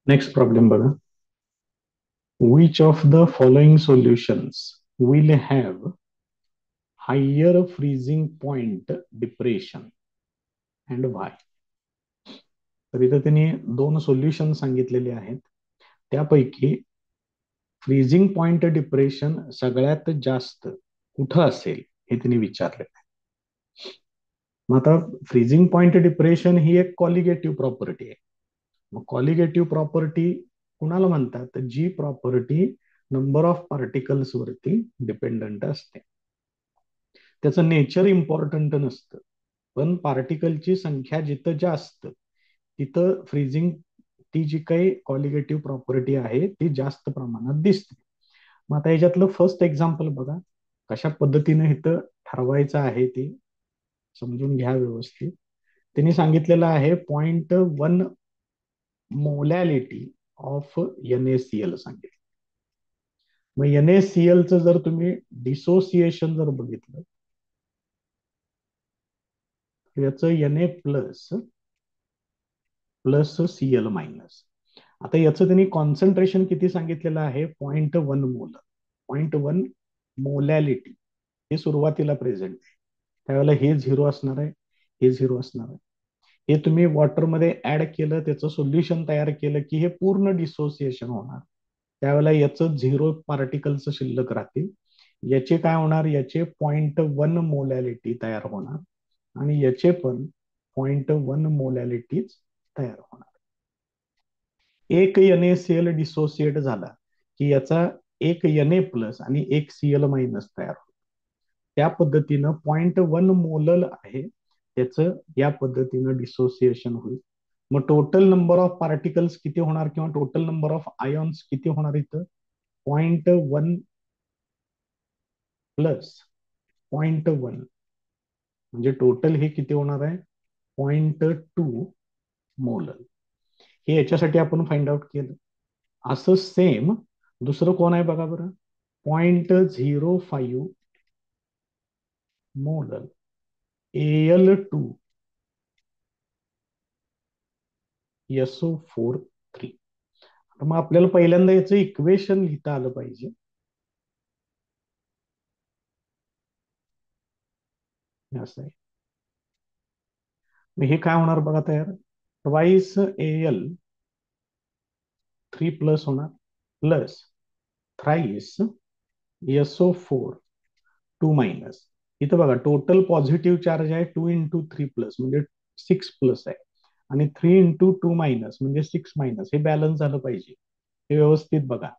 Next problem बघा. Which of the following solutions will have higher freezing point depression and why. तर इथं त्यांनी दोन सोल्युशन सांगितलेले आहेत. त्यापैकी फ्रीजिंग पॉइंट डिप्रेशन सगळ्यात जास्त कुठं असेल हे त्यांनी विचारलेलं आहे. मग आता फ्रीजिंग पॉइंट डिप्रेशन ही एक कॉलिगेटिव्ह प्रॉपर्टी आहे. मग कॉलिगेटिव्ह प्रॉपर्टी कुणाला म्हणतात, तर जी प्रॉपर्टी नंबर ऑफ पार्टिकल्स वरती डिपेंडंट असते. त्याचं नेचर इम्पॉर्टंट नसतं, पण पार्टिकलची संख्या जिथं जास्त तिथं फ्रीजिंग ती जी काही कॉलिगेटिव्ह प्रॉपर्टी आहे ती जास्त प्रमाणात दिसते. मग आता याच्यातलं फर्स्ट एक्झाम्पल बघा, कशा पद्धतीने इथं ठरवायचं आहे ते समजून घ्या व्यवस्थित. त्यांनी सांगितलेलं आहे 0.1 मोलॅलिटी ऑफ NaCl सांगितलं. मग NaCl चं जर तुम्ही डिसोसिएशन जर बघितलं, याचं Na plus plus Cl minus. आता याचं त्यांनी कॉन्सन्ट्रेशन किती सांगितलेलं आहे, 0.1 मोल. 0.1 मोलॅलिटी हे सुरुवातीला प्रेझेंट आहे. त्यावेळेला हे झिरो असणार आहे, हे झिरो असणार आहे. हे तुम्ही वॉटरमध्ये ऍड केलं, त्याचं सोल्युशन तयार केलं की हे पूर्ण डिसोसिएशन होणार. त्यावेळेला याचं झिरो पार्टिकल्स शिल्लक राहतील. याचे काय होणार, याचे 0.1 मोलॅलिटी तयार होणार आणि याचे पण 0.1 मोलॅलिटीज तयार होणार. एक NaCl डिसोसिएट झाला की याचा एक Na प्लस आणि एक Cl मायनस तयार होतो. त्या पद्धतीनं 0.1 मोलल आहे त्याचं या पद्धतीनं डिसोसिएशन होईल. मग टोटल नंबर ऑफ पार्टिकल्स किती होणार किंवा टोटल नंबर ऑफ आयॉन्स किती होणार इथं, 0.1 प्लस 0.1 म्हणजे टोटल हे किती होणार आहे, 0.2 मोलल. हे याच्यासाठी आपण फाइंड आउट केलं. असं सेम दुसरं कोण आहे बघा बरं, 0.05 मोलल Al2 SO4 3. तर मग आपल्याला पहिल्यांदा याचं इक्वेशन लिहिता आलं पाहिजे. असं आहे. मग हे काय होणार बघा तयार, ट्वाइस Al 3 प्लस होणार प्लस थ्राईस SO4 2 मायनस. इथं बघा टोटल पॉझिटिव्ह चार्ज आहे 2 × 3 प्लस म्हणजे 6 प्लस आहे आणि 3 × 2 मायनस म्हणजे 6 मायनस. हे बॅलन्स झालं पाहिजे, हे व्यवस्थित बघा.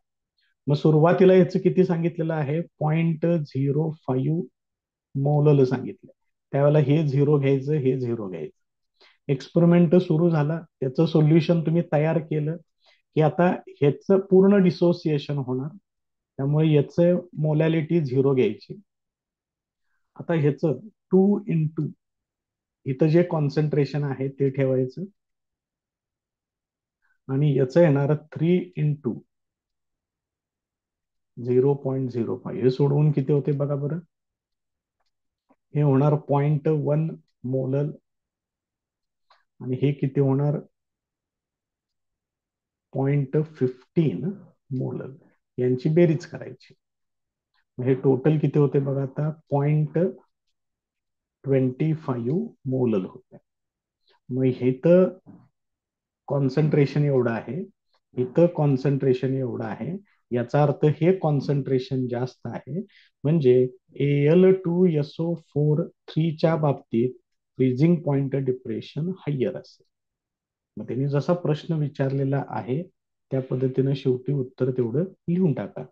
मग सुरुवातीला याचं किती सांगितलेलं आहे, 0.05 मोलल सांगितलं. त्यावेळेला हे झिरो घ्यायचं, हे झिरो घ्यायचं. एक्सपेरिमेंट सुरू झाला, त्याचं सोल्युशन तुम्ही तयार केलं की आता ह्याचं पूर्ण डिसोसिएशन होणार. त्यामुळे याचं मोलॅलिटी झिरो घ्यायची. आता ह्याचं 2 × इथं जे कॉन्सन्ट्रेशन आहे ते ठेवायचं आणि याचं येणार 3 × 0.05. हे सोडवून किती होते बघा बरं, हे होणार 0.1 मोलल आणि हे किती होणार 0.15 मोलल. यांची बेरीज करायची. हे टोटल किती होते बघा आता, 0.25 मोलल होते. मग हे तर कॉन्सन्ट्रेशन एवढं आहे, इथं कॉन्सन्ट्रेशन एवढं आहे. याचा अर्थ हे कॉन्सन्ट्रेशन जास्त आहे, म्हणजे Al2SO4 3च्या बाबतीत फ्रीजिंग पॉइंट डिप्रेशन हायर असेल. मग त्यांनी जसा प्रश्न विचारलेला आहे त्या पद्धतीनं शेवटी उत्तर तेवढं लिहून टाका.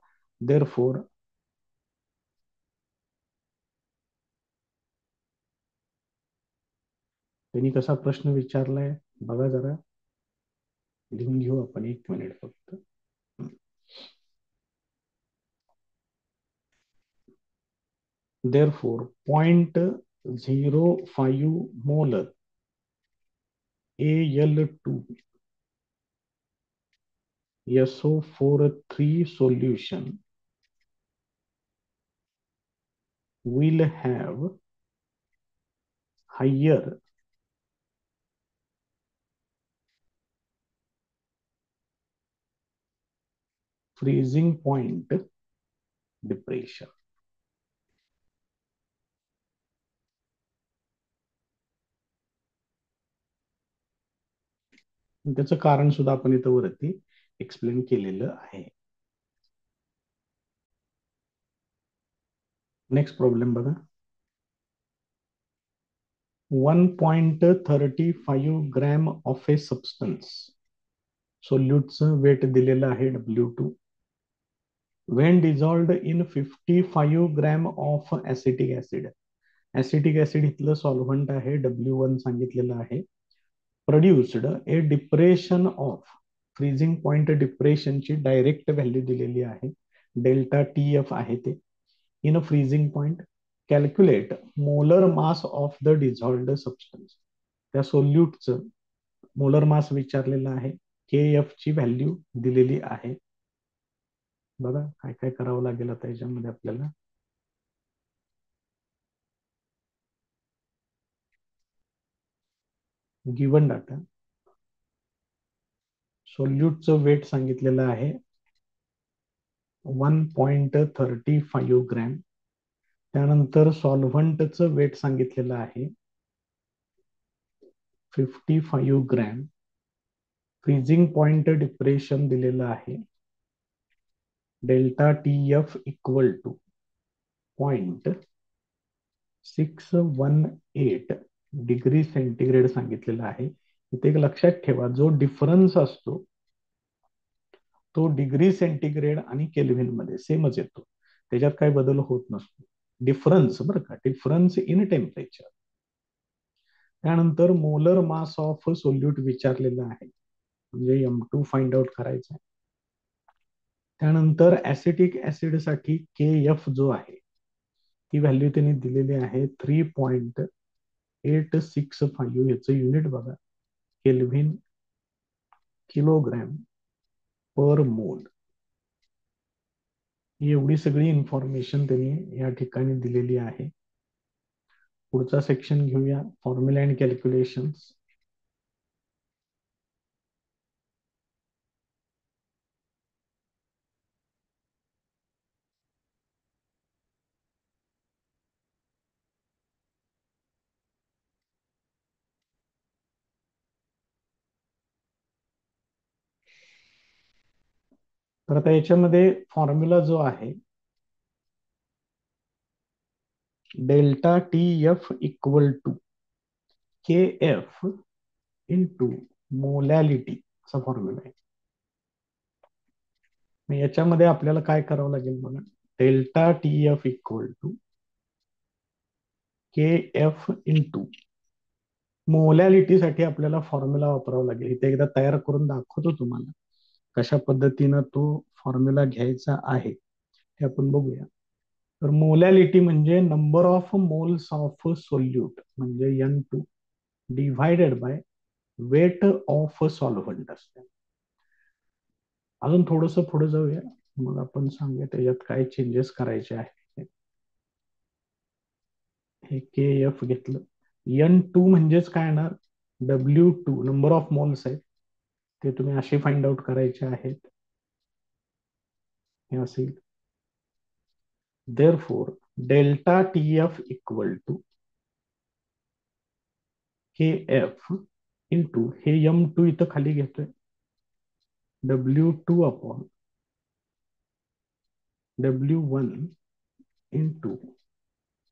देअरफॉर त्यांनी कसा प्रश्न विचारलाय बघा जरा, लिहून घेऊ आपण, 1 मिनिट फक्त. Therefore, 0.05 molar Al2 SO4 3 solution will have higher freezing point depression. त्याचं कारण सुद्धा आपण इथं वरती एक्सप्लेन केलेलं आहे. नेक्स्ट प्रॉब्लेम बघा. 1.35 ग्रॅम ऑफ ए सबस्टन्स. सोल्यूटचं वेट दिलेलं आहे W2. When dissolved in 55 gram of acetic acid. Acetic acid इथलं सॉल्व्हंट आहे, W1 सांगितलेलं आहे. Produced a depression of. Freezing point डिप्रेशनची डायरेक्ट व्हॅल्यू दिलेली आहे, डेल्टा TF आहे ते. In freezing point calculate molar mass of the dissolved substance. त्या सोल्यूटचं मोलर मास विचारलेला आहे, KF ची व्हॅल्यू दिलेली आहे. बघा काय काय करावं लागेल आता याच्यामध्ये आपल्याला. Given data. सोल्यूटचं वेट सांगितलेलं आहे 1.35 ग्रॅम. त्यानंतर सॉल्व्हंटचं वेट सांगितलेलं आहे 55 ग्रॅम. फ्रीजिंग पॉइंट डिप्रेशन दिलेलं आहे, delta TF equal to 0.618 degree centigrade सांगितलेलं आहे. इथे एक लक्षात ठेवा, जो डिफरन्स असतो तो डिग्री सेंटीग्रेड आणि केल्व्हिन मध्ये सेमच येतो, त्याच्यात काही बदल होत नसतो. डिफरन्स बरं का, डिफरन्स इन टेम्परेचर. त्यानंतर मोलर मास ऑफ सोल्यूट विचारलेलं आहे, म्हणजे M2 फाइंड आउट करायचा आहे. त्यानंतर ऍसिटिक ऍसिड साठी KF जो आहे ती व्हॅल्यू त्यांनी दिलेली आहे 3.865. याचं युनिट बघा, केल्व्हिन किलोग्रॅम पर मोल. एवढी सगळी इन्फॉर्मेशन त्यांनी या ठिकाणी दिलेली आहे. पुढचा सेक्शन घेऊया, फॉर्म्युला अँड कॅल्क्युलेशन्स. तर आता याच्यामध्ये फॉर्म्युला जो आहे, delta TF equal to KF into molality असा फॉर्म्युला आहे. याच्यामध्ये आपल्याला काय करावं लागेल बघा, delta TF equal to KF into मोलॅलिटीसाठी आपल्याला फॉर्म्युला वापरावा लागेल. इथे एकदा तयार करून दाखवतो तुम्हाला कशा पद्धतीनं तो फॉर्म्युला घ्यायचा आहे हे आपण बघूया. तर मोलॅलिटी म्हणजे number of moles of solute म्हणजे N2 divided by weight of solvent असते. अजून थोडस पुढे जाऊया, मग आपण सांगूया त्याच्यात काय चेंजेस करायचे आहेत. हे KF घेतलं. N2 म्हणजेच काय येणार, W2 नंबर ऑफ मोल्स आहेत, ते तुम्ही असे फाइंड आउट करायचे आहेत. हे असेल therefore delta TF equal to KF into हे M2 इथं खाली घेतोय, W2 upon W1 into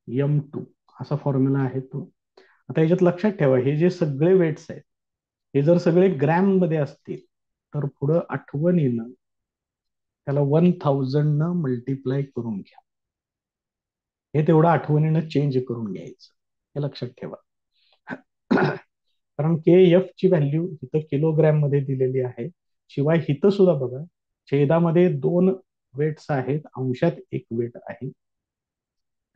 M2 असा फॉर्म्युला आहे तो. आता याच्यात लक्षात ठेवा, हे जे सगळे वेट्स आहेत हे जर सगळे ग्रॅम मध्ये असतील तर पुढं आठवणीनं त्याला 1000 न मल्टिप्लाय करून घ्या. हे तेवढं आठवणीनं चेंज करून घ्यायचं, हे लक्षात ठेवा. कारण KF ची व्हॅल्यू इथं किलोग्रॅम मध्ये दिलेली आहे. शिवाय इथं सुद्धा बघा, छेदामध्ये 2 वेट्स आहेत, अंशात 1 वेट आहे.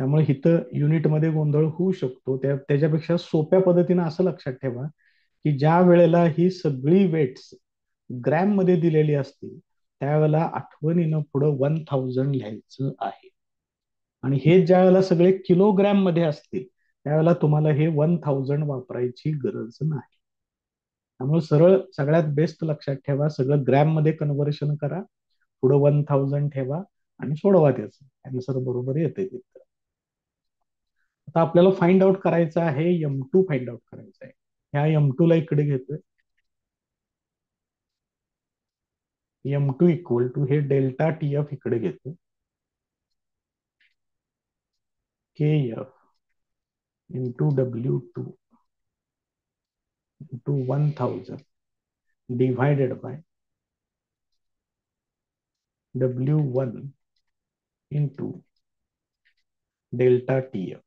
त्यामुळे इथं युनिट मध्ये गोंधळ होऊ शकतो. त्याच्यापेक्षा सोप्या पद्धतीनं असं लक्षात ठेवा की ज्या वेळेला ही सगळी वेट्स ग्रॅम मध्ये दिलेली असतील त्यावेळेला आठवणीनं पुढं 1000 लिहायचं आहे. आणि हे ज्या वेळेला सगळे किलोग्रॅम मध्ये असतील त्यावेळेला तुम्हाला हे 1000 वापरायची गरज नाही. त्यामुळे सरळ सगळ्यात बेस्ट लक्षात ठेवा, सगळं ग्रॅम मध्ये कन्व्हर्शन करा पुढे 1000 ठेवा आणि सोडवा, त्याचं आन्सर बरोबर येते तिथं. आता आपल्याला फाइंड आउट करायचं आहे, M2 फाइंड आउट करायचं आहे. ह्या M2 ला इकडे घेतोय. M2 इक्वल टू हे डेल्टा TF इकडे घेतो, KF into W2 into 1000 divided by W1 into delta TF.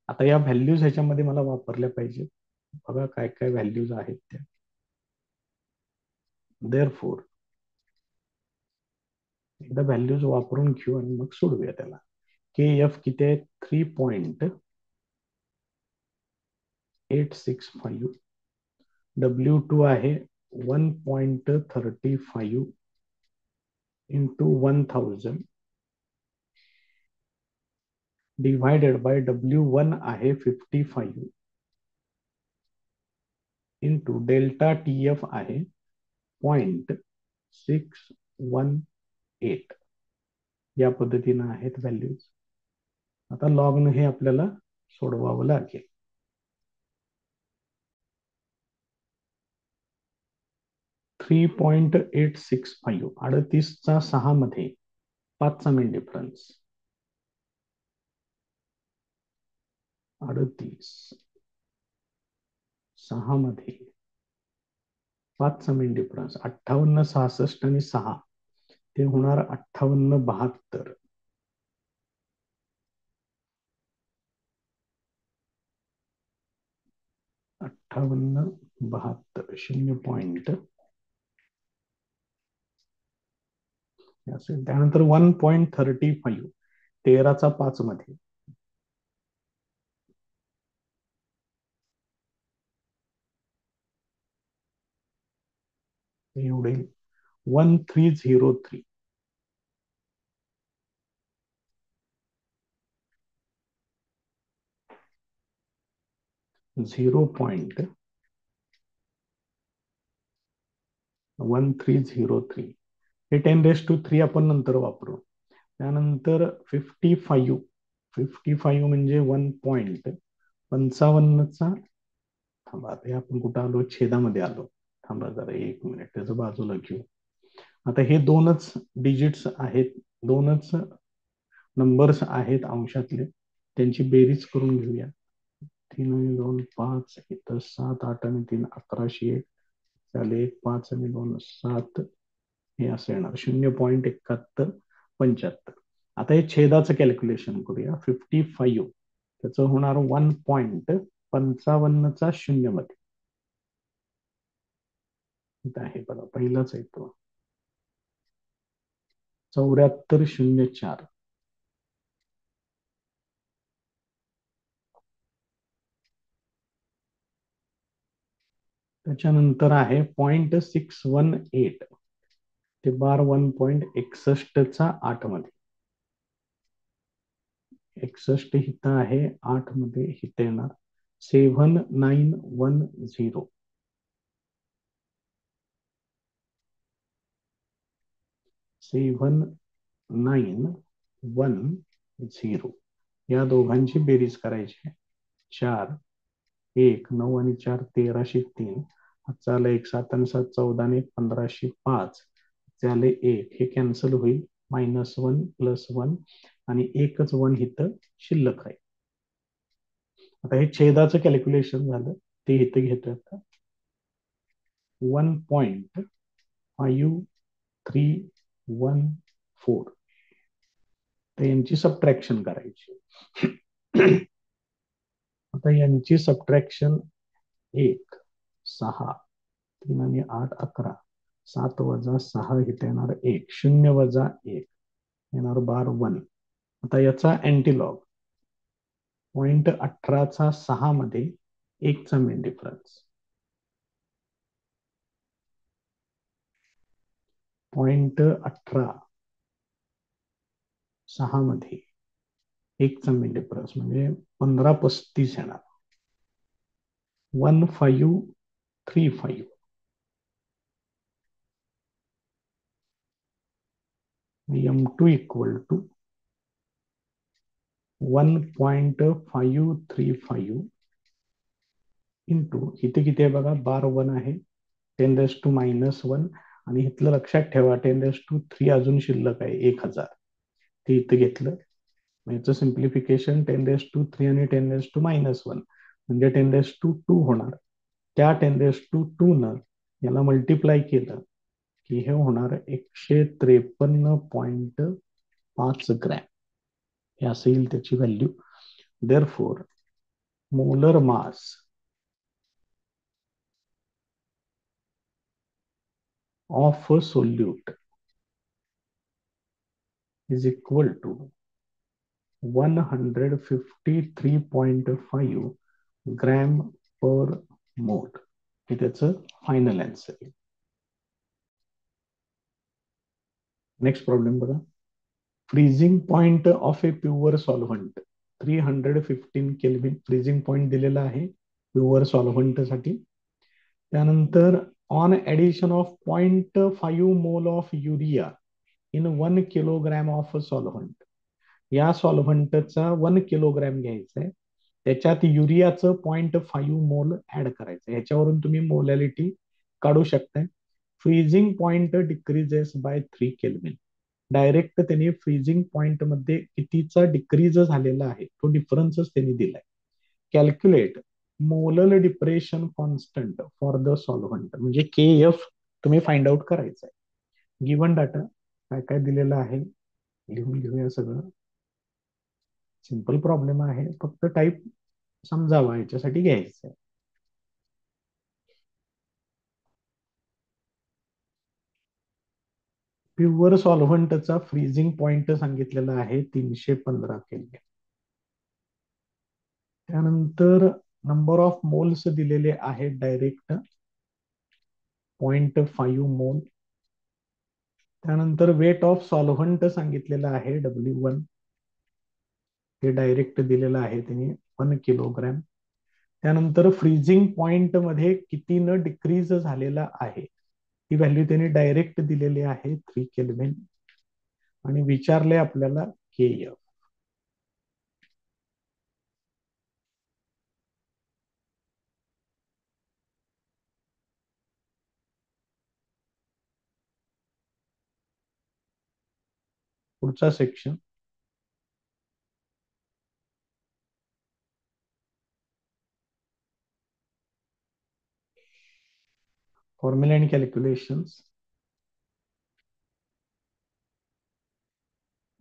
आता या व्हॅल्यूज ह्याच्यामध्ये मला वापरल्या पाहिजे. बघा काय काय व्हॅल्यूज आहेत त्या. देअरफॉर एकदा व्हॅल्यूज वापरून घेऊ आणि मग सोडूया त्याला. KF किती आहे? 3.865. W2 आहे 1.35 इंटू 1000 डिवाइडेड बाय W1 आहे 55 इंटू डेल्टा TF आहे 0.618. या पद्धतीनं आहेत व्हॅल्यूज. आता लॉगनं हे आपल्याला सोडवावं लागेल. 3.865 38चा 6 मध्ये 5चा मेन डिफरन्स 38 6 मध्ये 5चा मेन डिफरन्स 58 66 आणि 6 ते होणार 58 72. 58 72 0. त्यानंतर 1.35 13चा 5 मध्ये एवढे 1303. 0.1303. हे 10⁻³ आपण नंतर वापरू. त्यानंतर 55 म्हणजे 1.55चा. थांबा, हे आपण कुठं आलो? छेदामध्ये आलो. थांबा जरा 1 मिनिट, त्याचं बाजूला घेऊ. आता हे दोनच डिजिट्स आहेत, दोनच नंबर्स आहेत अंशातले, त्यांची बेरीज करून घेऊया. 3 आणि 2 5, इथं 7 8 आणि 3 1101 झाले. 5 आणि 2 7, हे असं येणार 0.7175. आता हे छेदाचं कॅल्क्युलेशन करूया. 55 त्याचं होणार 1.55चा 0 मध्ये. इथं आहे बघा, पहिलाच आहे तो 7404. त्याच्यानंतर आहे 0.618 ते बार 1.61चा 8 मध्ये. 61 हिथं आहे, 8 मध्ये हिथं येणार 7910. 7910 या दोघांची बेरीज करायची. 4 1 9 आणि 4 1303. चाले 1 7 आणि 7 14 आणि 1505. त्याले 1 हे कॅन्सल होईल. -1 +1 आणि एकच 1 इथं शिल्लक आहे. आता हे छेदाचं कॅल्क्युलेशन झालं, ते इथं घेतोय आता. 1.5314. तर यांची सबट्रॅक्शन करायची. आता यांची सबट्रॅक्शन 1 6 3 आणि 8 11. 7 - 6 इथे येणार 1. 0 - 1 येणार बार 1. आता याचा अँटीलॉग 0.18चा 6 मध्ये 1चा मेन डिफरन्स 0.18 6 मध्ये 1चा मेन डिफरन्स म्हणजे 1535 येणार. 1535. m2 इक्वल टू 1.535 इंटू इथे किती आहे बघा, बार वन आहे, 10⁻⁻1 आणि इथलं लक्षात ठेवा 10⁻³ अजून शिल्लक आहे 1000, ते इथं घेतलं. याचं सिम्प्लिफिकेशन 10⁻³ आणि 10⁻⁻1 म्हणजे 10⁻² होणार. त्या 10⁻² न याला मल्टिप्लाय केलं की हे होणार 153.5 ग्रॅम, हे असं येईल त्याची value. Therefore molar mass of solute is equal to 153.5 gram per mole. हे त्याचं फायनल आन्सर आहे. नेक्स्ट प्रॉब्लेम बघा. Freezing point of a pure solvent 315 kelvin freezing point दिलेला आहे प्युअर सॉल्व्हंट साठी. त्यानंतर on addition of 0.5 mole of urea in 1 kilogram of solvent. या सॉल्व्हंटचा 1 kilogram घ्यायचा आहे, त्याच्यात युरियाचं 0.5 मोल ऍड करायचं. ह्याच्यावरून तुम्ही मोलॅलिटी काढू शकताय. Freezing point decreases by 3 kelvin. Direct त्यांनी फ्रीजिंग पॉइंट मध्ये कितीचा डिक्रीज झालेला आहे तो डिफरन्सच त्यांनी दिलाय. Calculate molal depression constant for the solvent, म्हणजे KF तुम्ही फाइंड आउट करायचं आहे. गिवन डाटा काय काय दिलेलं आहे लिहून घेऊया सगळं. सिंपल प्रॉब्लेम आहे, फक्त टाईप समजावा याच्यासाठी घ्यायचं आहे. प्युअर सॉल्व्हंटचा फ्रीजिंग पॉइंट सांगितलेला आहे 315 केल्विन. त्यानंतर नंबर ऑफ मोल्स दिलेले आहेत डायरेक्ट 0.5 मोल. त्यानंतर वेट ऑफ सॉल्व्हंट सांगितलेलं आहे W1, हे डायरेक्ट दिलेलं आहे त्यांनी 1 किलोग्रॅम. त्यानंतर फ्रीजिंग पॉइंट मध्ये कितीनं डिक्रीज झालेला आहे ती व्हॅल्यू त्यांनी डायरेक्ट दिलेली आहे 3 केल्विन आणि विचारले आपल्याला KF. पुढचा section formula and calculations.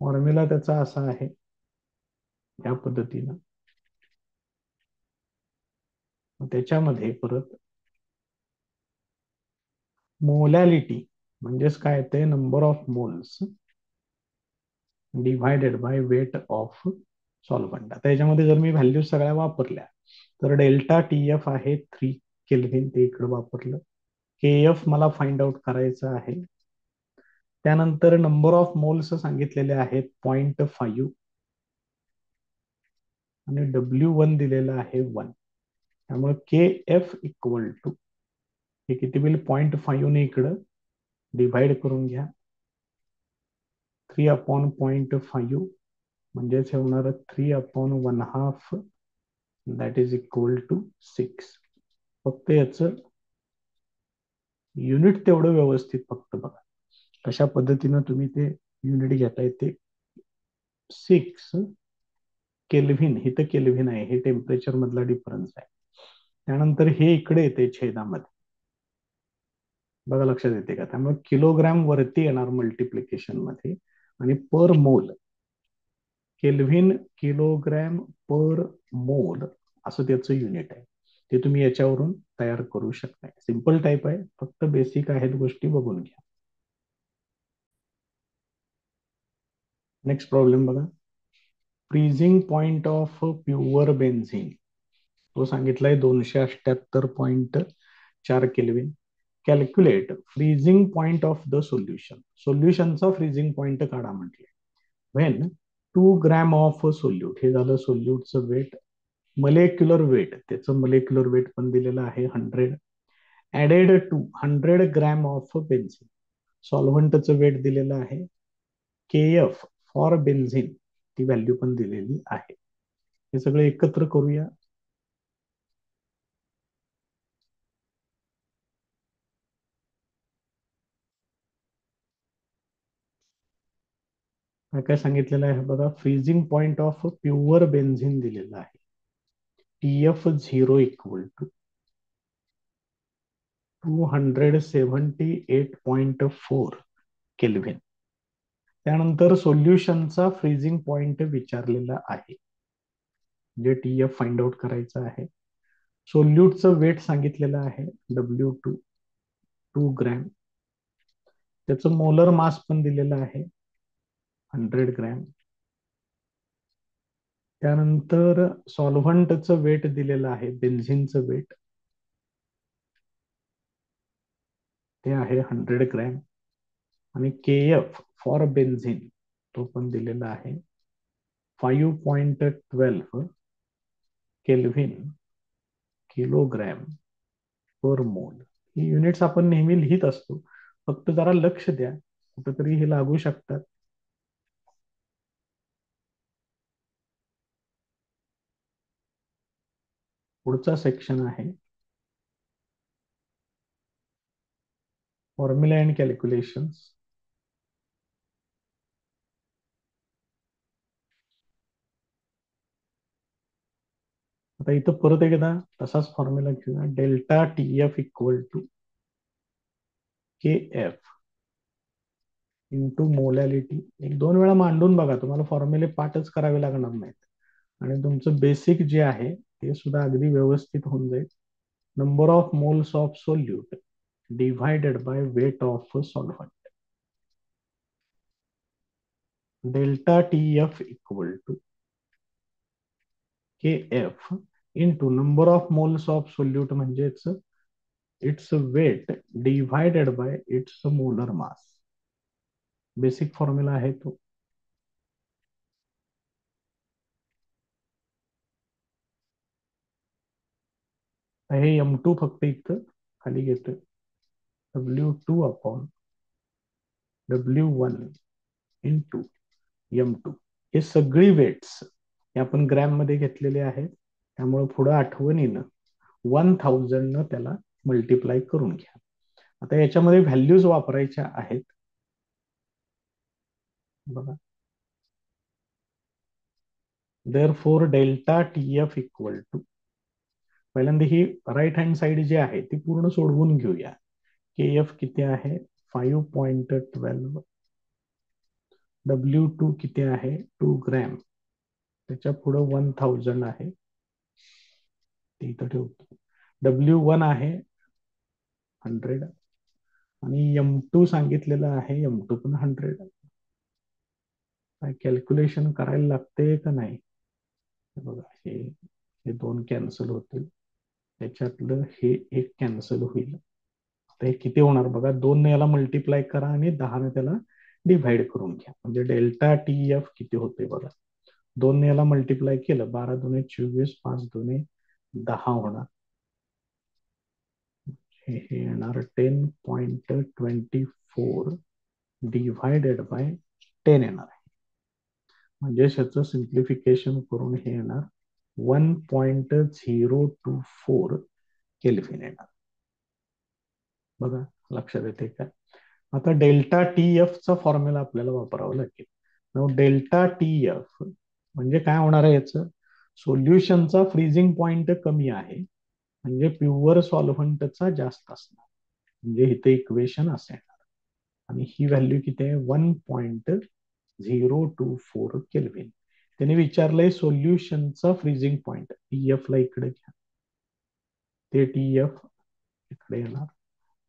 Formula त्याचा असा आहे या पद्धतीनं. त्याच्यामध्ये परत मोलॅलिटी म्हणजेच काय ते number of moles divided by weight of solvent. आता याच्यामध्ये जर मी व्हॅल्यू सगळ्या वापरल्या तर डेल्टा TF आहे 3 केल्विन, ते इकडे वापरलं. KF मला फाइंड आउट करायचं आहे. त्यानंतर नंबर ऑफ मोल्स सांगितलेले आहेत 0.5 आणि W1 दिलेला आहे 1. त्यामुळे KF इक्वल टू हे किती होईल 0.5 ने इकडं डिव्हाइड करून घ्या 3/0.5 म्हणजेच हे होणार 3/1/2 दॅट इज इक्वल टू 6. फक्त याचं युनिट तेवढं व्यवस्थित फक्त बघा कशा पद्धतीनं तुम्ही ते युनिट घेताय. ते 6 केल्व्हिन, इथं केल्व्हिन आहे, हे टेम्परेचर मधला डिफरन्स आहे. त्यानंतर हे इकडे येते छेदामध्ये बघा, लक्षात येते का. त्यामुळे किलोग्रॅम वरती येणार मल्टिप्लिकेशन मध्ये आणि पर मोल केल्व्हिन किलोग्रॅम पर मोल असं त्याचं युनिट आहे. ते तुम्ही याच्यावरून तयार करू शकता. सिंपल टाईप आहे, फक्त बेसिक आहेत गोष्टी बघून घ्या. नेक्स्ट प्रॉब्लेम बघा. Freezing point of pure benzene तो सांगितलाय 278.4 kelvin. Calculate freezing point of the solution. सोल्युशनचा फ्रीजिंग पॉइंट काढा म्हटले. व्हेन 2 ग्रॅम ऑफ सोल्यूट, हे झालं सोल्यूटचं वेट. मलेक्युलर वेट, त्याचं मलेक्युलर वेट पण दिलेलं आहे 100. Added to 100 gram of benzene, सॉल्व्हंटचं वेट दिलेलं आहे के एफ फॉर बेन्झिन ती व्हॅल्यू पण दिलेली आहे. हे सगळं एकत्र करूया. काय काय सांगितलेलं आहे बघा. Freezing point of pure benzene दिलेलं आहे. TF0 equal to 278.4 kelvin. त्यानंतर सोल्युशनचा फ्रीजिंग पॉइंट विचारलेला आहे, जे TF फाइंड आउट करायचं आहे. सोल्यूटचं वेट सांगितलेलं आहे W2 2 ग्रॅम. त्याचं मोलर मास पण दिलेलं आहे 100 ग्रॅम. त्यानंतर सॉल्व्हंटचं वेट दिलेलं आहे, बेन्झिनचं वेट ते आहे 100 ग्रॅम. आणि KF फॉर बेन्झिन तो पण दिलेला आहे 5.12 केल्व्हिन किलोग्रॅम पर मोल. ही युनिट्स आपण नेहमी लिहित असतो, फक्त जरा लक्ष द्या, कुठेतरी हे लागू शकतात. पुढचा सेक्शन आहे फॉर्म्युला अँड कॅल्क्युलेशन्स. आता इथं परत एकदा तसाच फॉर्म्युला घेऊया. Delta TF equal to KF into molality. एक दोन वेळा मांडून बघा, तुम्हाला फॉर्म्युले पाठच करावे लागणार नाहीत आणि तुमचं बेसिक जे आहे ते सुद्धा अगदी व्यवस्थित होऊन जाईल. Number of moles of solute divided by weight of solvent. Delta TF equal to KF into number of moles of solute म्हणजेच its weight divided by its molar mass. Basic formula आहे तो. हे M2 फक्त इथं खाली घेतोय. W2 upon W1 into M2. हे सगळी वेट्स हे आपण ग्रॅम मध्ये घेतलेले आहेत, त्यामुळे पुढे आठवणीनं 1000 न त्याला मल्टिप्लाय करून घ्या. आता याच्यामध्ये व्हॅल्यूज वापरायच्या आहेत बघा. Therefore delta TF equal to, पहिल्यांदा ही राईट हँड साइड जी आहे ती पूर्ण सोडवून घेऊया. KF किती आहे 5.12. W2 किती आहे 2 ग्रॅम. त्याच्या पुढे 1000 आहे, ते इथं ठेवतो. W1 आहे 100 आणि M2 सांगितलेलं आहे, M2 पण 100. काय कॅल्क्युलेशन करायला लागते का नाही? बघा, हे हे दोन कॅन्सल होतील, त्याच्यातलं हे एक कॅन्सल होईल. आता हे किती होणार बघा, 2 ने याला मल्टिप्लाय करा आणि 10 ने त्याला डिव्हाइड करून घ्या. म्हणजे डेल्टा TF किती होते बघा. 2 ने याला मल्टिप्लाय केलं, 12 दुने 24, 5 दुने 10 होणार. हे येणार 10.24 डिव्हायडेड बाय 10 येणार आहे. म्हणजे ह्याचं सिम्प्लिफिकेशन करून हे येणार 1.024 केल्व्हिन येणार. बघा लक्षात येते का? आता डेल्टा TF चा फॉर्म्युला आपल्याला वापरावा लागेल. डेल्टा TF म्हणजे काय होणार आहे, याचं सोल्युशनचा फ्रीजिंग पॉइंट कमी आहे, म्हणजे प्युअर सॉल्व्हंटचा जास्त असणार, म्हणजे इथे इक्वेशन असेल. आणि ही व्हॅल्यू किती आहे 1.024 केल्व्हिन. त्याने विचारलंय सोल्युशनचा फ्रीजिंग पॉइंट. TF ला इकडे घ्या, ते TF इकडे येणार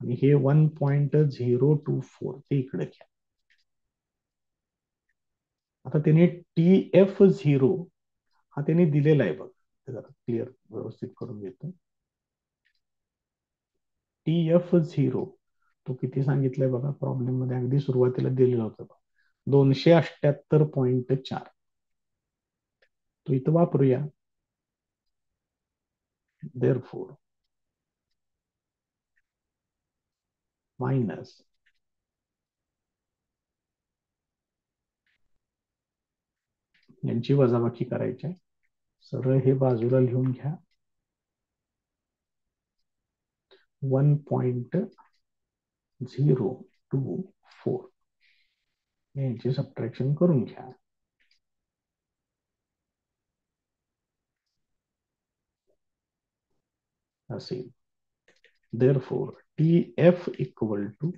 आणि हे 1.024 ते इकडे घ्या. आता त्याने TF0 हा त्याने दिलेला आहे बघ, जरा क्लिअर व्यवस्थित करून घेतो. TF0 तो किती सांगितलंय बघा, प्रॉब्लेम मध्ये अगदी सुरुवातीला दिलेलं होतं 278.4. तो इथं वापरूया. देअरफॉर मायनस यांची वजाबाकी करायची आहे. सरळ हे बाजूला लिहून घ्या. 1.024 यांची सबट्रॅक्शन करून घ्या. असेल. therefore TF equal to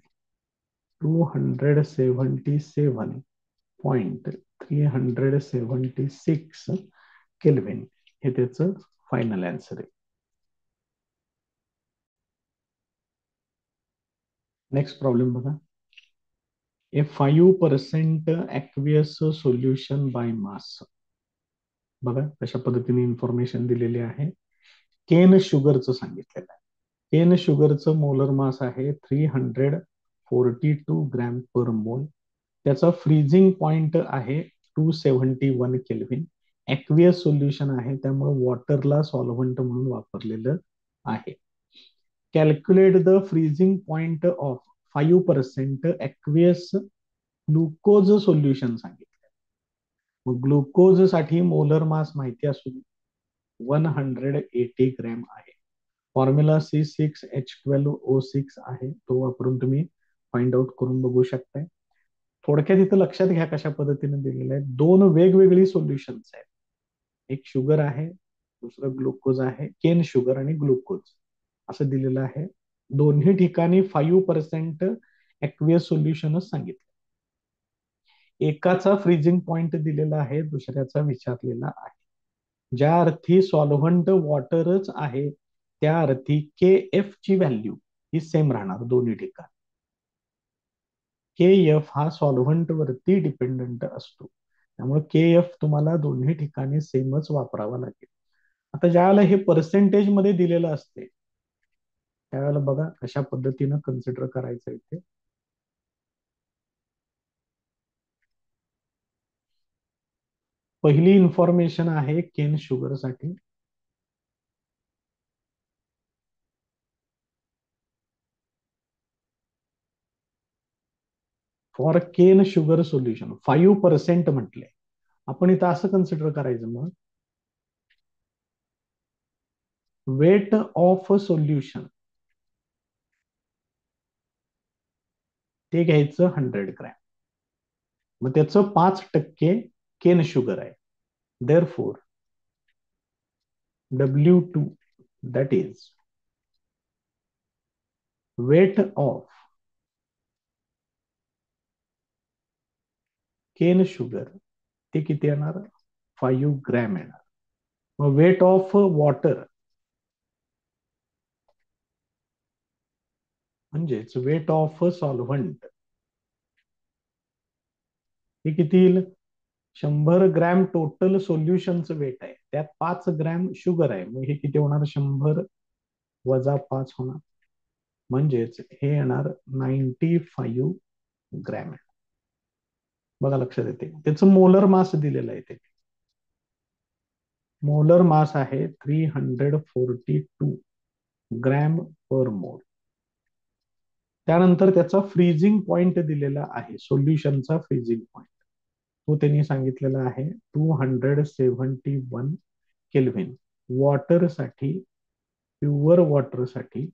277.376 kelvin हे त्याचं फायनल आन्सर आहे. नेक्स्ट प्रॉब्लेम बघा. ए 5% aqueous solution by mass. बघा कशा पद्धतीने इन्फॉर्मेशन दिलेली आहे. केन शुगरचं सांगितलेलं आहे. केन शुगरचं मोलर मास आहे 342 ग्रॅम पर मोल. त्याचा फ्रीजिंग पॉइंट आहे 271 केल्विन. ऍक्वियस सोल्युशन आहे त्यामुळे वॉटरला सॉल्व्हंट म्हणून वापरलेलं आहे. Calculate the freezing point of 5% aqueous glucose solution सांगितलं. मग ग्लुकोज साठी मोलर मास माहिती असू दे 180 ग्रॅम आहे. फॉर्म्युला C6H12O6 आहे, तो वापरून तुम्ही फाइंड आउट करून बघू शकताय. थोडक्यात इथं लक्षात घ्या कशा पद्धतीने दिलेलं आहे. दोन वेगवेगळी सोल्युशन्स आहेत. एक शुगर आहे, दुसरं ग्लुकोज आहे. केन शुगर आणि ग्लुकोज असं दिलेलं आहे. दोन्ही ठिकाणी 5% ऍक्वियस सोल्युशनच सांगितलं. एकाचा फ्रीजिंग पॉइंट दिलेला आहे, दुसऱ्याचा विचारलेला आहे. ज्या अर्थी सॉल्व्हंट वॉटरच आहे त्या अर्थी के एफ ची व्हॅल्यू ही सेम राहणार दोन्ही ठिकाणी. के एफ हा सॉल्व्हंट वरती डिपेंडंट असतो, त्यामुळे के एफ तुम्हाला दोन्ही ठिकाणी सेमच वापरावा लागेल. आता ज्यावेळेला हे पर्सेंटेज मध्ये दिलेलं असते त्यावेळेला बघा कशा पद्धतीनं कन्सिडर करायचं इथे. पहिली इन्फॉर्मेशन आहे केन शुगर साठी. फॉर केन शुगर सोल्युशन 5% म्हटले. आपण इथं असं कन्सिडर करायचं, मग वेट ऑफ सोल्युशन ते घ्यायचं 100 ग्रॅम. मग त्याचं 5% केन शुगर आहे. Therefore W2 that is weight of cane sugar ते किती येणार 5 ग्रॅम येणार. मग वेट ऑफ वॉटर म्हणजेच वेट ऑफ सॉल्व्हंट हे किती येईल 100 ग्रॅम टोटल सोल्युशनचं वेट आहे, त्यात 5 ग्रॅम शुगर आहे. मग हे किती होणार 100 वजा 5 होणार, म्हणजेच हे येणार 95 ग्रॅम. बघा लक्षात येते. त्याचं मोलर मास दिलेलं आहे. ते मोलर मास आहे 342 ग्रॅम पर मोल. त्यानंतर त्याचा फ्रीजिंग पॉइंट दिलेला आहे, सोल्युशनचा फ्रीजिंग पॉइंट तो त्यांनी सांगितलेला आहे 271 केल्विन. वॉटरसाठी प्युअर वॉटरसाठी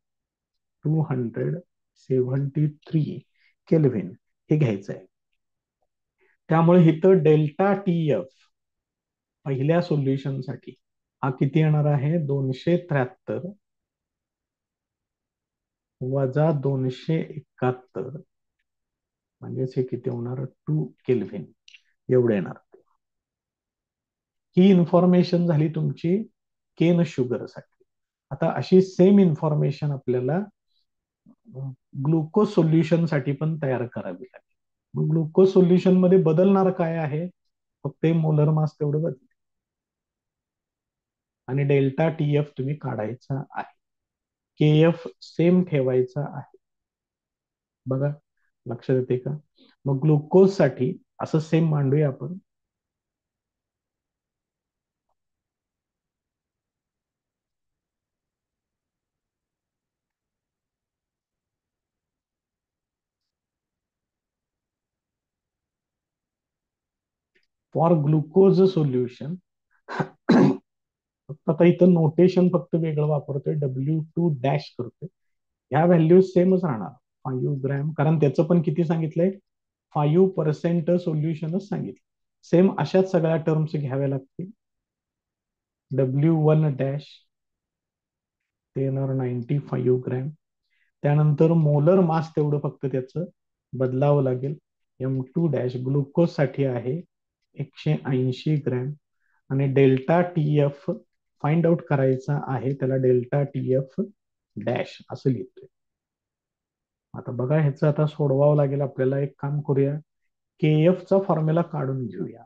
273 केल्विन हे घ्यायचं आहे. त्यामुळे इथं डेल्टा टी एफ पहिल्या सोल्युशनसाठी हा किती येणार आहे 273 वजा 271, म्हणजेच हे किती होणार 2 केल्विन एवढे येणार. ही इन्फॉर्मेशन झाली तुमची केन शुगर साठी. आता अशी सेम इन्फॉर्मेशन आपल्याला ग्लुकोज सोल्युशन साठी पण तयार करावी लागेल. मग ग्लुकोज सोल्युशन मध्ये बदलणार काय आहे, फक्त मोलर मास तेवढं बदल आणि डेल्टा टी एफ तुम्ही काढायचा आहे. के एफ सेम ठेवायचा आहे. बघा लक्षात येते का. मग ग्लुकोज साठी असं सेम मांडूया आपण. फॉर ग्लुकोज सोल्युशन फक्त आता इथं नोटेशन फक्त वेगळं वापरतोय, W2 करतोय. ह्या व्हॅल्यूज सेमच राहणार. 5 ग्रॅम, कारण त्याचं पण किती सांगितलंय, 5% सोल्युशनच सांगितलं. सेम अशाच सगळ्या टर्म्स घ्याव्या लागतील. W1 ते येणार 95 ग्रॅम. त्यानंतर मोलर मास तेवढं फक्त त्याचं बदलावं लागेल. M2 ग्लुकोज साठी आहे 180 ग्रॅम. आणि डेल्टा TF फाइंड आउट करायचा आहे, त्याला डेल्टा TF डॅश असं लिहितोय. आता बघा, ह्याचं आता सोडवावं लागेल आपल्याला. एक काम करूया, KF चा फॉर्म्युला काढून घेऊया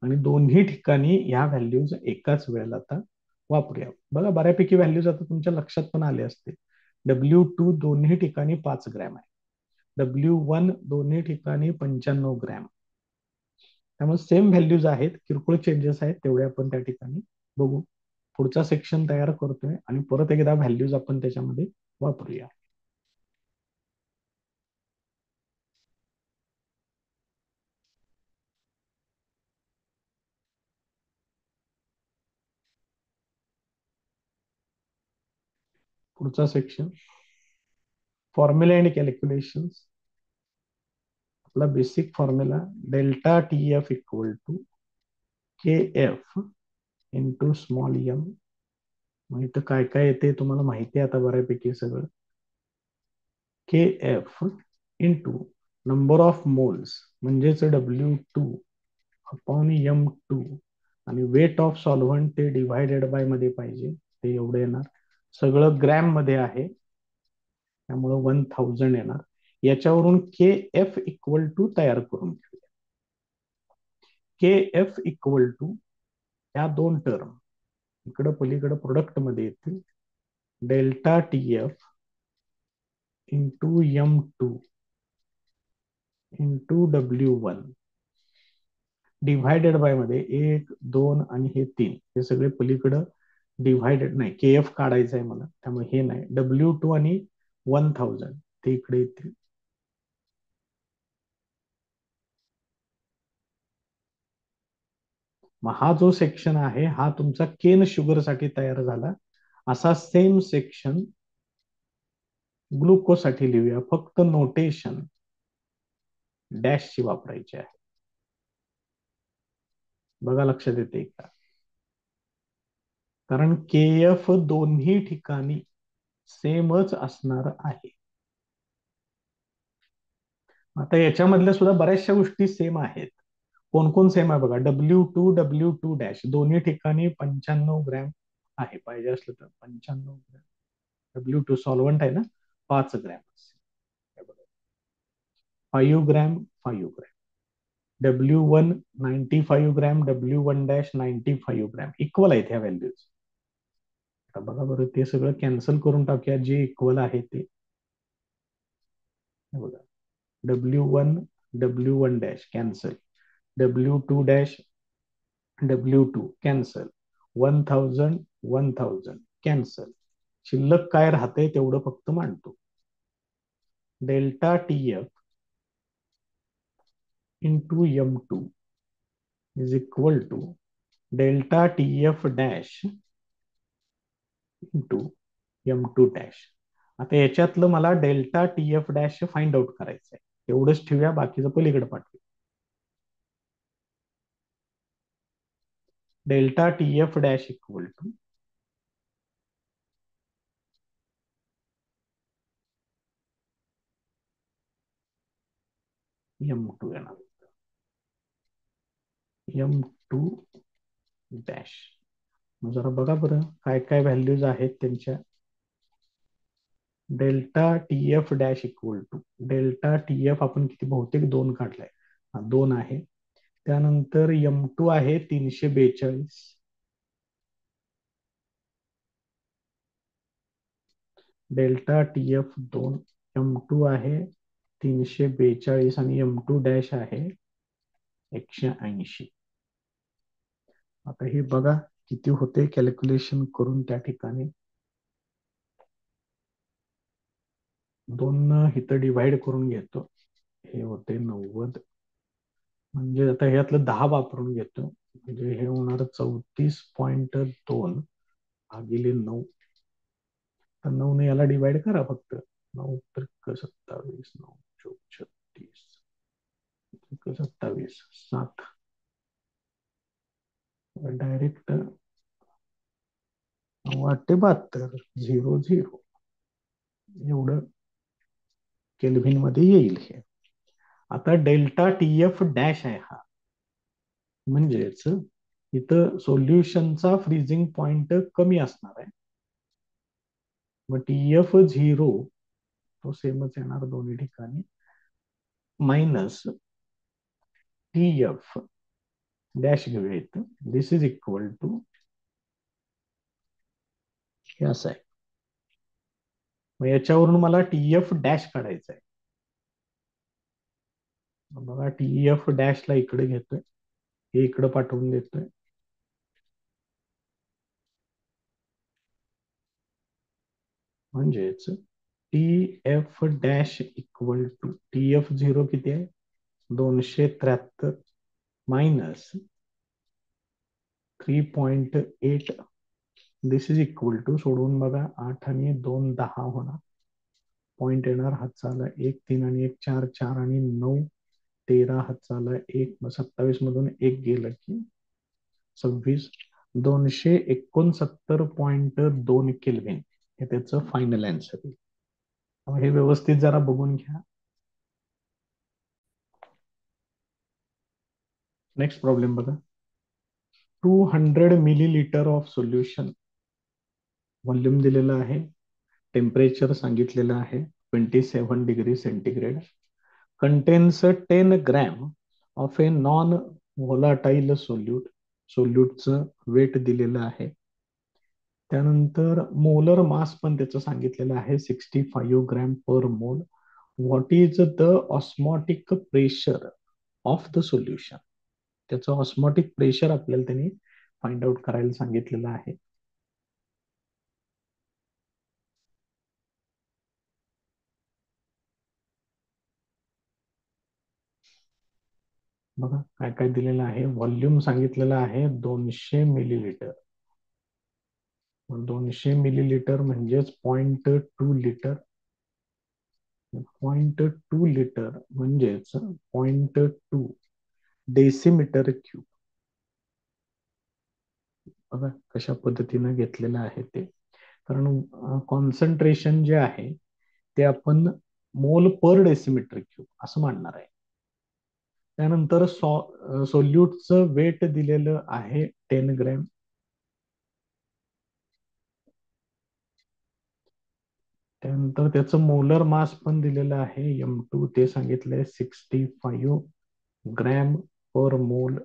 आणि दोन्ही ठिकाणी ह्या व्हॅल्यूज एकाच वेळेला आता वापरूया. बघा, बऱ्यापैकी व्हॅल्यूज आता तुमच्या लक्षात पण आले असते. W2 दोन्ही ठिकाणी 5 ग्रॅम आहे. W1 दोन्ही ठिकाणी 95 ग्रॅम. त्यामुळे सेम व्हॅल्यूज आहेत, किरकोळ चेंजेस आहेत, तेवढे आपण त्या ठिकाणी बघू. पुढचा सेक्शन तयार करतोय आणि परत एकदा व्हॅल्यूज आपण त्याच्यामध्ये वापरूया. पुढचा सेक्शन फॉर्म्युला अँड कॅल्क्युलेशन्स. आपला basic formula delta TF equal to KF into small m. मग इथं काय काय येते तुम्हाला माहिती आहे आता बऱ्यापैकी सगळं. KF into number of moles म्हणजेच W2 अपॉन M2 आणि वेट ऑफ सॉल्व्हंट ते डिव्हायडेड बाय मध्ये पाहिजे, ते एवढं येणार. सगळं ग्रॅम मध्ये आहे त्यामुळे 1000 येणार. याच्यावरून KF इक्वल टू तयार करून घेऊया. KF इक्वल टू या दोन टर्म इकडं पलीकडं प्रोडक्ट मध्ये येतील. Delta TF into M2 into W1 divided by मध्ये 1 2 आणि हे 3, हे सगळे पलीकडं डिव्हायडेड नाही, KF काढायचं आहे मला त्यामुळे हे नाही. W2 आणि 1000 ते इकडे येतील. मग हा जो सेक्शन आहे हा तुमचा केन शुगर साठी तयार झाला. असा सेम सेक्शन ग्लुकोज साठी लिहूया, फक्त नोटेशन डॅशची वापरायची आहे. बघा, लक्षात येते का? कारण KF दोन्ही ठिकाणी सेमच असणार आहे. आता याच्यामधल्या सुद्धा बऱ्याचशा गोष्टी सेम आहेत. कोण कोण सेम आहे बघा, W2 दोन्ही ठिकाणी 95 ग्रॅम आहे. पाहिजे असलं तर 95 ग्रॅम. W2 सॉल्व्हंट आहे ना, 5 gram. 5 gram 5 gram. W1 95 gram, W1 95 gram equal आहेत ह्या व्हॅल्यूज. आता बघा बरं, ते सगळं कॅन्सल करून टाकूया, जे इक्वल आहे ते. बघा, W1 cancel, W2 cancel, 1000 cancel. शिल्लक काय राहते तेवढं फक्त मांडतो. Delta TF into M2 is equal to delta TF dash into M2 dash. आता याच्यातलं मला delta TF dash find out करायचं आहे, एवढंच ठेवूया, बाकीचं पलीकडे पाठवूया. Delta TF dash equal to M2 येणार. M2 dash. जरा बघा बरं काय काय व्हॅल्यूज आहेत त्यांच्या. Delta TF dash equal to delta TF आपण किती, बहुतेक 2 काढलाय, 2 आहे. त्यानंतर M2 आहे 342. डेल्टा TF 2, M2 आहे 342 आणि M2 डॅश आहे 180. आता हे बघा किती होते कॅल्क्युलेशन करून त्या ठिकाणी. 2 इथं डिव्हाइड करून घेतो, हे होते 90. म्हणजे आता ह्यातलं 10 वापरून घेतो, म्हणजे हे होणार 34.2 भागिले 9. तर 9 ने याला डिवाइड करा फक्त. 9 त्रिक 27, 9 चौक 36, 27, 7. डायरेक्ट 9×8 = 72, 00 एवढं केल्व्हिन मध्ये येईल हे. आता डेल्टा टी एफ डॅश आहे हा, म्हणजेच इथं सोल्युशनचा फ्रीजिंग पॉइंट कमी असणार आहे. मग टी एफ 0 तो सेमच येणार दोन्ही ठिकाणी, मायनस टी एफ डॅश घेऊया इथं. दिस इज इक्वल टू हे असं आहे. मग याच्यावरून मला टी एफ डॅश काढायचं आहे. बघा, टी एफ डॅशला इकडे घेतोय, हे इकडे पाठवून देतोय. म्हणजेच T F dash equal to T F 0 किती आहे, 273, minus 3.8. This is equal to, सोडून बघा, 8 आणि 2 10 होणार. पॉइंट येणार, हातचा आला 1, 3 आणि 1 4, 4 आणि 9 13, हातचा आला 1, मग 27 मधून 1 गेलं की 26. 269.2 केल्विन हे त्याचं फायनल आन्सर आहे. हे व्यवस्थित जरा बघून घ्या. नेक्स्ट प्रॉब्लेम बघा. 200 मिलीलिटर ऑफ सोल्युशन, व्हॉल्यूम दिलेलं आहे, टेम्परेचर सांगितलेलं आहे 27 degree centigrade, contains 10 gram of a non volatile solute. सोल्यूटचं वेट दिलेलं आहे. त्यानंतर मोलर मास पण त्याचं सांगितलेलं आहे 65 ग्रॅम पर मोल. What is the osmotic pressure of the solution. त्याचं ऑस्मॉटिक प्रेशर आपल्याला त्यांनी फाइंड आउट करायला सांगितलेलं आहे. बघा काय काय दिलेलं आहे. व्हॉल्यूम सांगितलेलं आहे 200 मिलीलिटर. 200 मिलीलिटर म्हणजेच 0.2 लिटर. 0.2 लिटर म्हणजेच 0.2 डेसिमीटर क्यूब. बघा कशा पद्धतीनं घेतलेलं आहे ते. कारण कॉन्सन्ट्रेशन जे आहे ते आपण मोल पर डेसिमीटर क्यूब असं मांडणार आहे. त्यानंतर सोल्यूटचं वेट दिलेलं आहे 10 ग्रॅम. त्यानंतर त्याचं मोलर मास पण दिलेलं आहे M2, ते सांगितलंय 65 ग्रॅम पर मोल.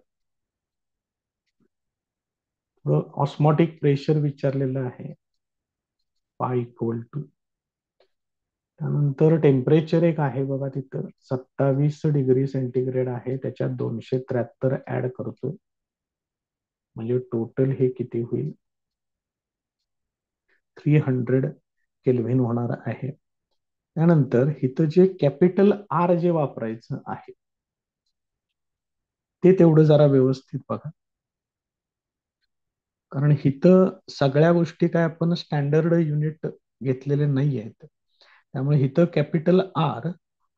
ऑस्मॉटिक प्रेशर विचारलेलं आहे, पाय इक्वल टू. त्यानंतर टेम्परेचर एक आहे बघा तिथं 27 डिग्री सेंटीग्रेड आहे, त्याच्यात 273 ऍड करतोय, म्हणजे टोटल हे किती होईल, 300 केल्व्हिन होणार आहे. त्यानंतर इथं जे कॅपिटल आर जे वापरायचं आहे ते तेवढं जरा व्यवस्थित बघा. कारण इथं सगळ्या गोष्टी काय आपण स्टँडर्ड युनिट घेतलेले नाही आहेत. त्यामुळे इथं कॅपिटल आर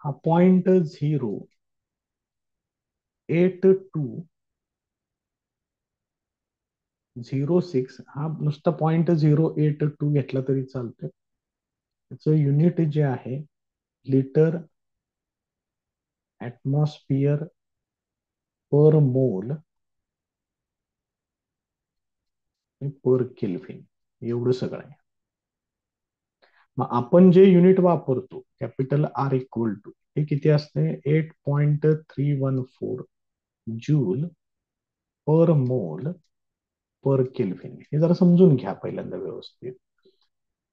हा 0.0206 हा नुसता 0.082 घेतला तरी चालतोय. त्याचं युनिट जे आहे लिटर ऍटमॉस्फिअर पर मोल पर केल्व्हिन एवढं सगळं आहे. मग आपण जे युनिट वापरतो कॅपिटल आर इक्वल टू हे किती असते, 8.314 जूल पर मोल पर केल्व्हिन. हे जरा समजून घ्या पहिल्यांदा व्यवस्थित.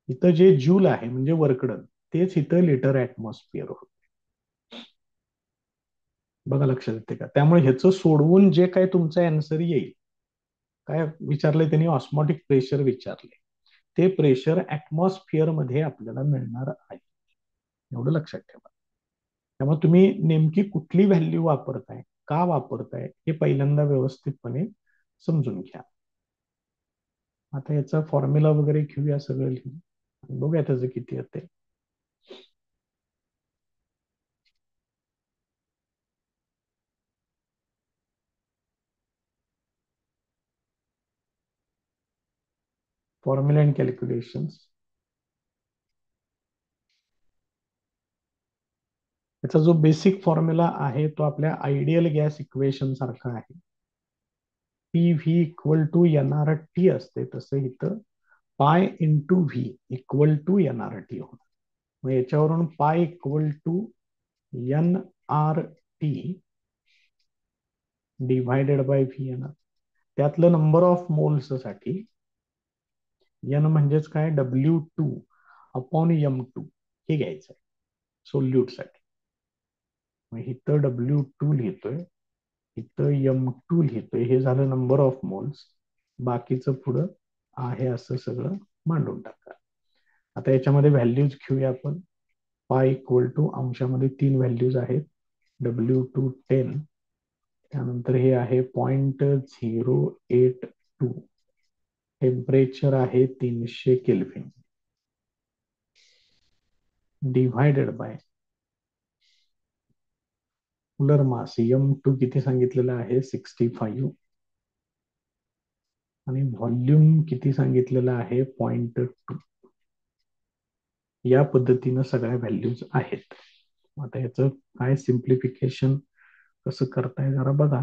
इथं जे जूल आहे म्हणजे वर्कडन, तेच इथं लिटर ऍटमॉस्फिअर होत. बघा लक्षात येते का. त्यामुळे ह्याचं सोडवून जे काय तुमचा आन्सर येईल, काय विचारलंय त्यांनी, ऑस्मॉटिक प्रेशर विचारले, ते प्रेशर ऍटमॉस्फिअर मध्ये आपल्याला मिळणार आहे, एवढं लक्षात ठेवा. त्यामुळे तुम्ही नेमकी कुठली व्हॅल्यू वापरताय, का वापरताय हे पहिल्यांदा व्यवस्थितपणे समजून घ्या. आता याचा फॉर्म्युला वगैरे घेऊया सगळं लिहून, बघूया त्याचं किती येते. Formula and calculations. याचा जो बेसिक फॉर्म्युला आहे तो आपल्या आयडियल गॅस इक्वेशन सारखा आहे. P V equal to N R T असते, तसं इथं pi into V equal to N R T होणार. मग याच्यावरून pi equal to N R T divided by V N R. त्यातलं नंबर ऑफ मोल्स साठी एन म्हणजेच काय, W2 अपॉन M2 हे घ्यायचं सोल्यूट साठी. मग इथं W2 लिहितोय, इथं M2 लिहितोय, हे झालं नंबर ऑफ मोल्स. बाकीचं पुढं आहे असं सगळं मांडून टाका. आता याच्यामध्ये व्हॅल्यूज घेऊया आपण. पाय इक्वल टू अंशामध्ये 3 व्हॅल्यूज आहेत, W2 10, त्यानंतर हे आहे 0.082, टेम्परेचर आहे 300 kelvin, divided by molar mass M2 किती सांगितलेलं आहे, 65, आणि व्हॉल्यूम किती सांगितलेलं आहे, 0.2. या पद्धतीनं सगळ्या व्हॅल्यूज आहेत. आता याचं काय सिम्प्लिफिकेशन कसं करताय जरा बघा.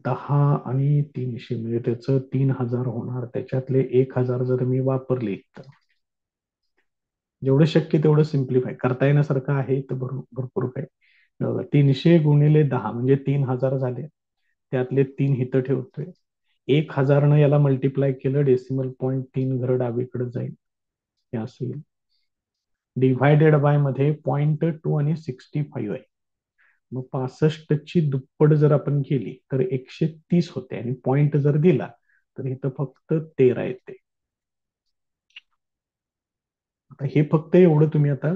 10 आणि 300 म्हणजे त्याचं 3000 होणार. त्याच्यातले 1000 जर मी वापरले तर जेवढं शक्य तेवढं सिम्प्लिफाय करता येण्यासारखं आहे तर भरपूर काय. 300 गुणिले 10 म्हणजे 3000 झाले. त्यातले 3 इथं ठेवतोय. 1000 न याला मल्टिप्लाय केलं, डेसिमल पॉईंट 3 घर डावीकडे जाईल, हे असेल. डिव्हायडेड बाय मध्ये 0.2 आणि 65 आहे. मग 65 ची दुप्पट जर आपण केली तर 130 होते, आणि पॉइंट जर दिला तर इथं फक्त 13 येते. आता हे फक्त एवढं तुम्ही आता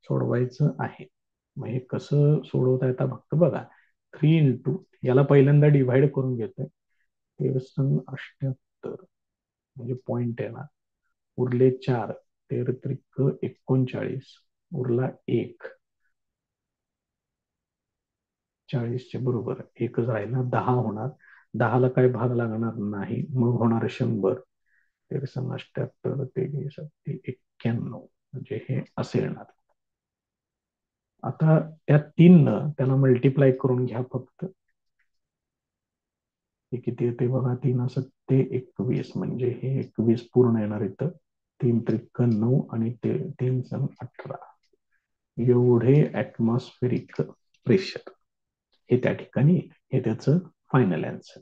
सोडवायचं आहे. मग हे कसं सोडवता येतं फक्त बघा. 3 इंटू याला पहिल्यांदा डिव्हाइड करून घेतोय, 1378 म्हणजे पॉइंट येणार, उरले 4, 13 त्रिक 39, उरला 1, 40 बरोबर एकच राहिला, 10 होणार. 10 ला काही भाग लागणार नाही, मग होणार 100. 1378 23 91 म्हणजे हे असे येणार. आता त्या 3 न त्याला मल्टिप्लाय करून घ्या फक्त. हे किती येते बघा, 3 असं ते 21 म्हणजे हे 21 पूर्ण येणार इथं. 3 त्रिक 9 आणि 3 18 एवढे ऍटमॉस्फेरिक प्रेशर हे त्या ठिकाणी, हे त्याचं फायनल आन्सर.